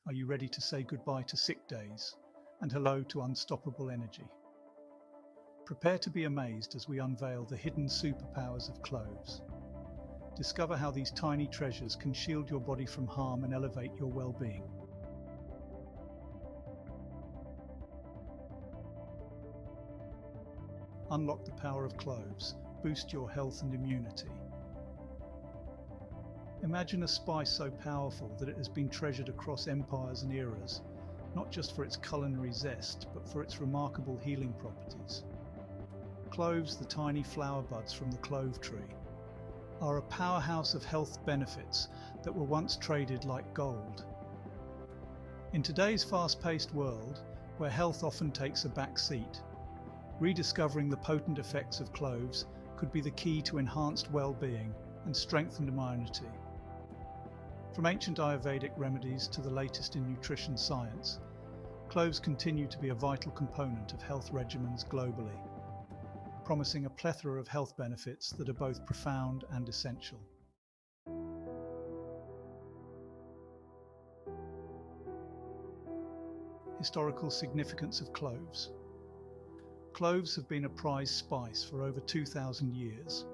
Are you ready to say goodbye to sick days and hello to unstoppable energy? Prepare to be amazed as we unveil the hidden superpowers of cloves. Discover how these tiny treasures can shield your body from harm and elevate your well-being. Unlock the power of cloves. Boost your health and immunity. Imagine a spice so powerful that it has been treasured across empires and eras, not just for its culinary zest, but for its remarkable healing properties. Cloves, the tiny flower buds from the clove tree, are a powerhouse of health benefits that were once traded like gold. In today's fast-paced world, where health often takes a back seat, rediscovering the potent effects of cloves could be the key to enhanced well-being and strengthened immunity. From ancient Ayurvedic remedies to the latest in nutrition science, cloves continue to be a vital component of health regimens globally, promising a plethora of health benefits that are both profound and essential. Historical significance of cloves. Cloves have been a prized spice for over 2,000 years,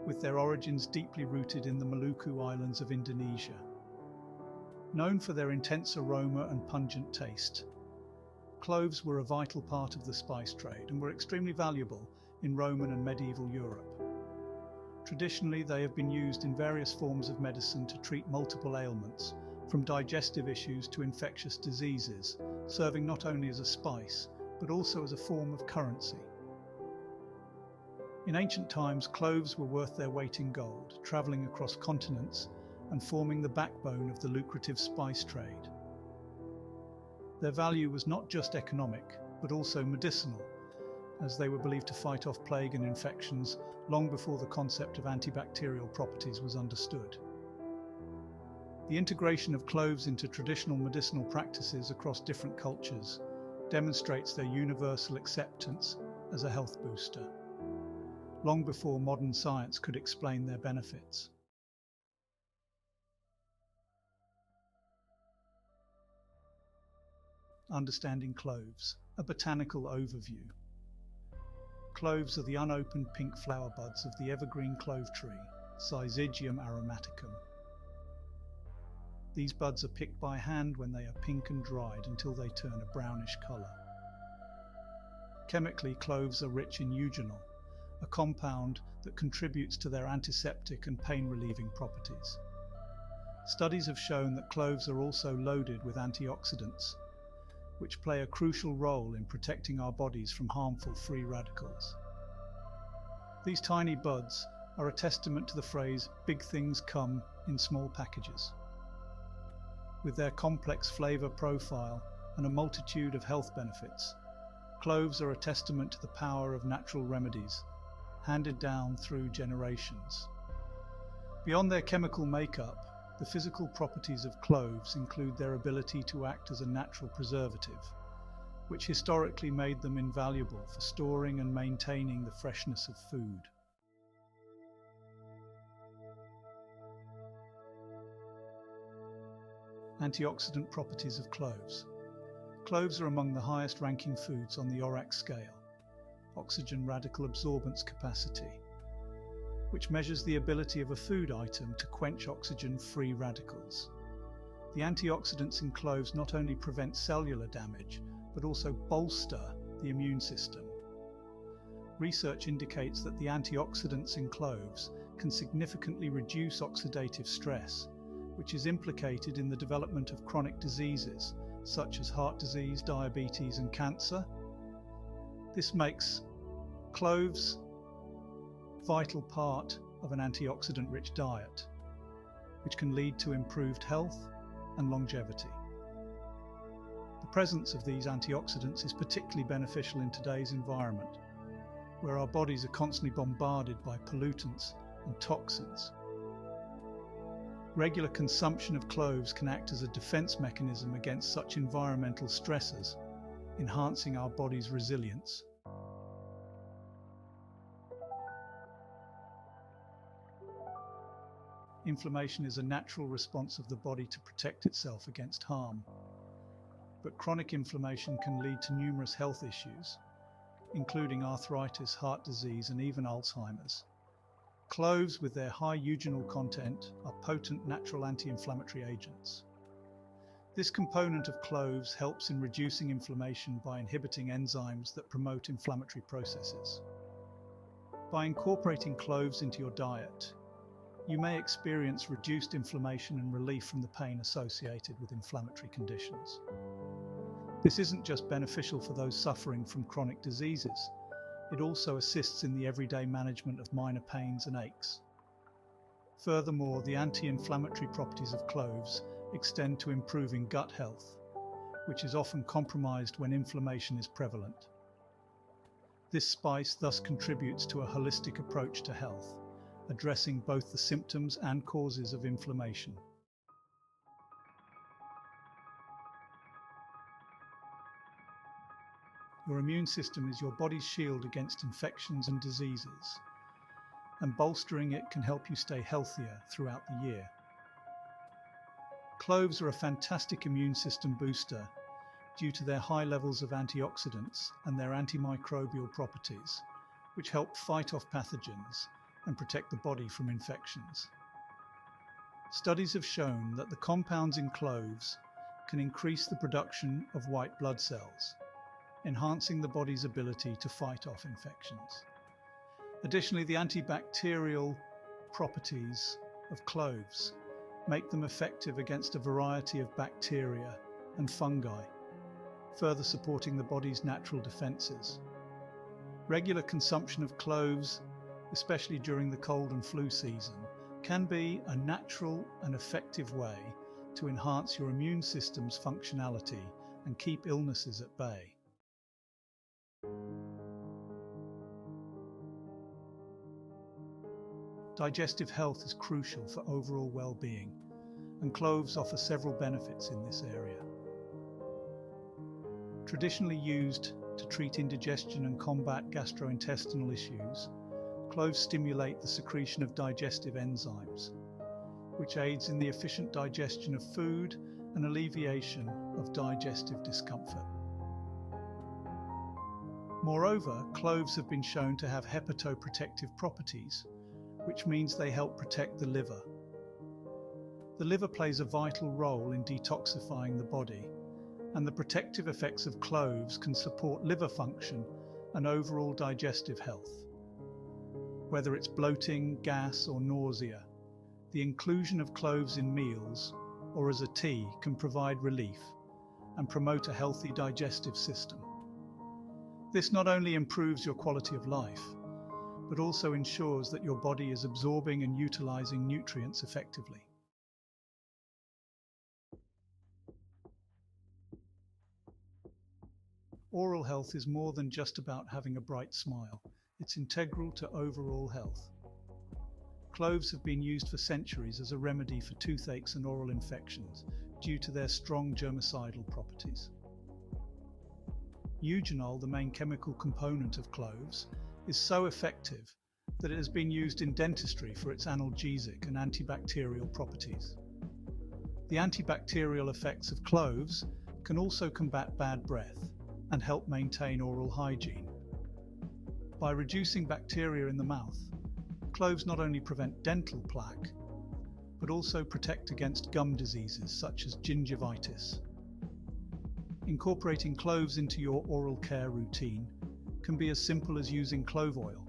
with their origins deeply rooted in the Maluku Islands of Indonesia. Known for their intense aroma and pungent taste, cloves were a vital part of the spice trade and were extremely valuable in Roman and medieval Europe. Traditionally, they have been used in various forms of medicine to treat multiple ailments, from digestive issues to infectious diseases, serving not only as a spice, but also as a form of currency. In ancient times, cloves were worth their weight in gold, travelling across continents and forming the backbone of the lucrative spice trade. Their value was not just economic, but also medicinal, as they were believed to fight off plague and infections long before the concept of antibacterial properties was understood. The integration of cloves into traditional medicinal practices across different cultures demonstrates their universal acceptance as a health booster, long before modern science could explain their benefits. Understanding cloves, a botanical overview. Cloves are the unopened pink flower buds of the evergreen clove tree, Syzygium aromaticum. These buds are picked by hand when they are pink and dried until they turn a brownish colour. Chemically, cloves are rich in eugenol, a compound that contributes to their antiseptic and pain-relieving properties. Studies have shown that cloves are also loaded with antioxidants, which play a crucial role in protecting our bodies from harmful free radicals. These tiny buds are a testament to the phrase, "big things come in small packages." With their complex flavour profile and a multitude of health benefits, cloves are a testament to the power of natural remedies, handed down through generations. Beyond their chemical makeup, the physical properties of cloves include their ability to act as a natural preservative, which historically made them invaluable for storing and maintaining the freshness of food. Antioxidant properties of cloves. Cloves are among the highest ranking foods on the ORAC scale, oxygen radical absorbance capacity, which measures the ability of a food item to quench oxygen-free radicals. The antioxidants in cloves not only prevent cellular damage, but also bolster the immune system. Research indicates that the antioxidants in cloves can significantly reduce oxidative stress, which is implicated in the development of chronic diseases such as heart disease, diabetes, and cancer. This makes cloves vital part of an antioxidant-rich diet, which can lead to improved health and longevity. The presence of these antioxidants is particularly beneficial in today's environment, where our bodies are constantly bombarded by pollutants and toxins. Regular consumption of cloves can act as a defense mechanism against such environmental stressors, enhancing our body's resilience. Inflammation is a natural response of the body to protect itself against harm. but chronic inflammation can lead to numerous health issues, including arthritis, heart disease, and even Alzheimer's. Cloves, with their high eugenol content, are potent natural anti-inflammatory agents. This component of cloves helps in reducing inflammation by inhibiting enzymes that promote inflammatory processes. By incorporating cloves into your diet, you may experience reduced inflammation and relief from the pain associated with inflammatory conditions. This isn't just beneficial for those suffering from chronic diseases, it also assists in the everyday management of minor pains and aches. Furthermore, the anti-inflammatory properties of cloves extend to improving gut health, which is often compromised when inflammation is prevalent. This spice thus contributes to a holistic approach to health, addressing both the symptoms and causes of inflammation. Your immune system is your body's shield against infections and diseases, and bolstering it can help you stay healthier throughout the year. Cloves are a fantastic immune system booster due to their high levels of antioxidants and their antimicrobial properties, which help fight off pathogens and protect the body from infections. Studies have shown that the compounds in cloves can increase the production of white blood cells, enhancing the body's ability to fight off infections. Additionally, the antibacterial properties of cloves make them effective against a variety of bacteria and fungi, further supporting the body's natural defenses. Regular consumption of cloves, especially during the cold and flu season, can be a natural and effective way to enhance your immune system's functionality and keep illnesses at bay. Digestive health is crucial for overall well-being, and cloves offer several benefits in this area. Traditionally used to treat indigestion and combat gastrointestinal issues, cloves stimulate the secretion of digestive enzymes, which aids in the efficient digestion of food and alleviation of digestive discomfort. Moreover, cloves have been shown to have hepatoprotective properties, which means they help protect the liver. The liver plays a vital role in detoxifying the body, and the protective effects of cloves can support liver function and overall digestive health. Whether it's bloating, gas, or nausea, the inclusion of cloves in meals or as a tea can provide relief and promote a healthy digestive system. This not only improves your quality of life, but also ensures that your body is absorbing and utilizing nutrients effectively. Oral health is more than just about having a bright smile. It's integral to overall health. Cloves have been used for centuries as a remedy for toothaches and oral infections due to their strong germicidal properties. Eugenol, the main chemical component of cloves, is so effective that it has been used in dentistry for its analgesic and antibacterial properties. The antibacterial effects of cloves can also combat bad breath and help maintain oral hygiene. By reducing bacteria in the mouth, cloves not only prevent dental plaque, but also protect against gum diseases such as gingivitis. Incorporating cloves into your oral care routine can be as simple as using clove oil,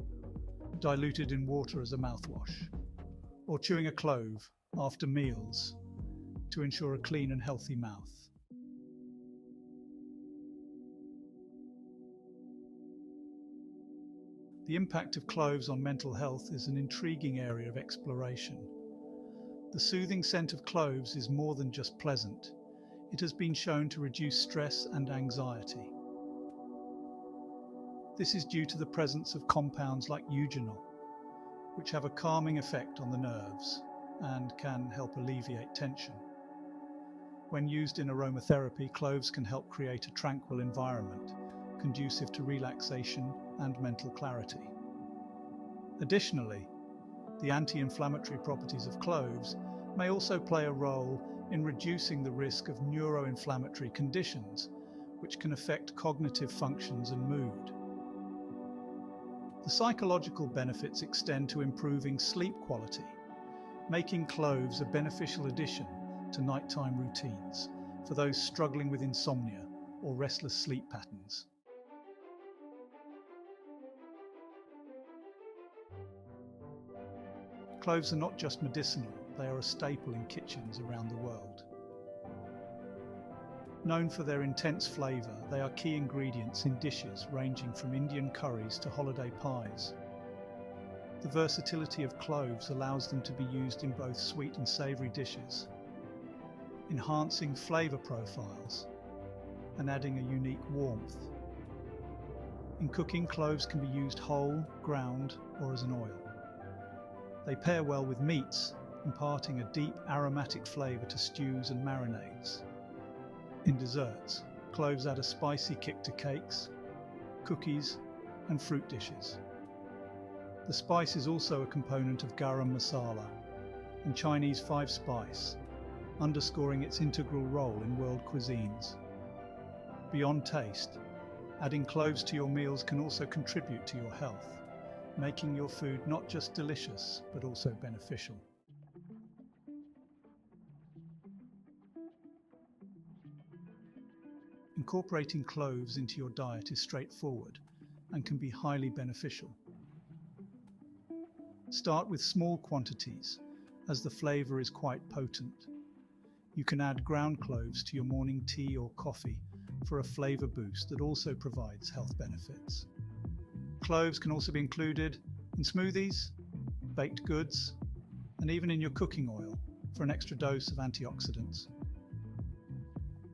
diluted in water as a mouthwash, or chewing a clove after meals to ensure a clean and healthy mouth. The impact of cloves on mental health is an intriguing area of exploration. The soothing scent of cloves is more than just pleasant. It has been shown to reduce stress and anxiety. This is due to the presence of compounds like eugenol, which have a calming effect on the nerves and can help alleviate tension. When used in aromatherapy, cloves can help create a tranquil environment, conducive to relaxation and mental clarity. Additionally, the anti-inflammatory properties of cloves may also play a role in reducing the risk of neuroinflammatory conditions, which can affect cognitive functions and mood. The psychological benefits extend to improving sleep quality, making cloves a beneficial addition to nighttime routines for those struggling with insomnia or restless sleep patterns. Cloves are not just medicinal, they are a staple in kitchens around the world. Known for their intense flavour, they are key ingredients in dishes ranging from Indian curries to holiday pies. The versatility of cloves allows them to be used in both sweet and savoury dishes, enhancing flavour profiles and adding a unique warmth. In cooking, cloves can be used whole, ground, or as an oil. They pair well with meats, imparting a deep aromatic flavour to stews and marinades. In desserts, cloves add a spicy kick to cakes, cookies, and fruit dishes. The spice is also a component of garam masala and Chinese five-spice, underscoring its integral role in world cuisines. Beyond taste, adding cloves to your meals can also contribute to your health, making your food not just delicious, but also beneficial. Incorporating cloves into your diet is straightforward and can be highly beneficial. Start with small quantities, as the flavour is quite potent. You can add ground cloves to your morning tea or coffee for a flavour boost that also provides health benefits. Cloves can also be included in smoothies, baked goods, and even in your cooking oil for an extra dose of antioxidants.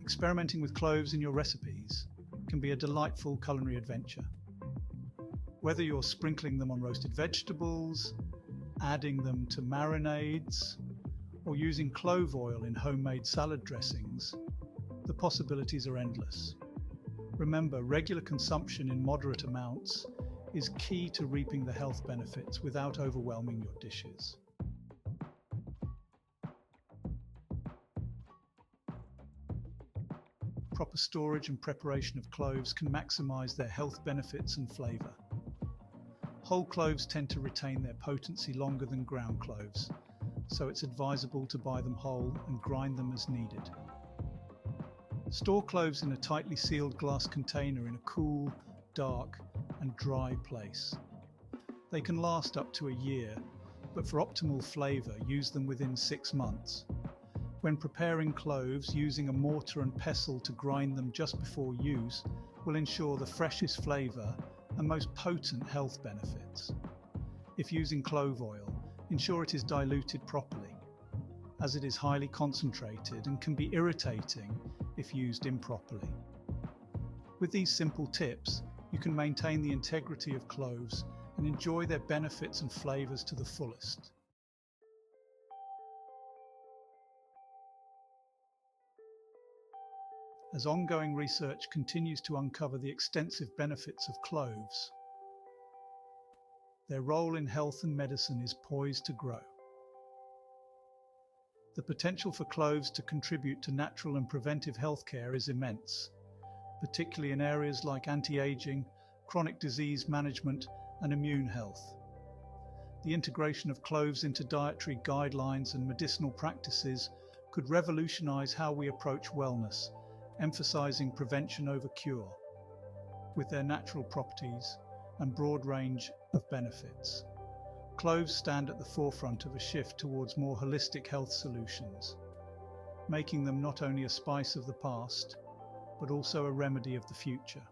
Experimenting with cloves in your recipes can be a delightful culinary adventure. Whether you're sprinkling them on roasted vegetables, adding them to marinades, or using clove oil in homemade salad dressings, the possibilities are endless. Remember, regular consumption in moderate amounts is key to reaping the health benefits without overwhelming your dishes. Proper storage and preparation of cloves can maximize their health benefits and flavor. Whole cloves tend to retain their potency longer than ground cloves, so it's advisable to buy them whole and grind them as needed. Store cloves in a tightly sealed glass container in a cool, dark, and dry place. They can last up to a year, but for optimal flavor, use them within 6 months. When preparing cloves, using a mortar and pestle to grind them just before use will ensure the freshest flavor and most potent health benefits. If using clove oil, ensure it is diluted properly, as it is highly concentrated and can be irritating if used improperly. With these simple tips, you can maintain the integrity of cloves and enjoy their benefits and flavors to the fullest. As ongoing research continues to uncover the extensive benefits of cloves, their role in health and medicine is poised to grow. The potential for cloves to contribute to natural and preventive healthcare is immense, particularly in areas like anti-aging, chronic disease management, and immune health. The integration of cloves into dietary guidelines and medicinal practices could revolutionize how we approach wellness, emphasizing prevention over cure, with their natural properties and broad range of benefits. Cloves stand at the forefront of a shift towards more holistic health solutions, making them not only a spice of the past, but also a remedy of the future.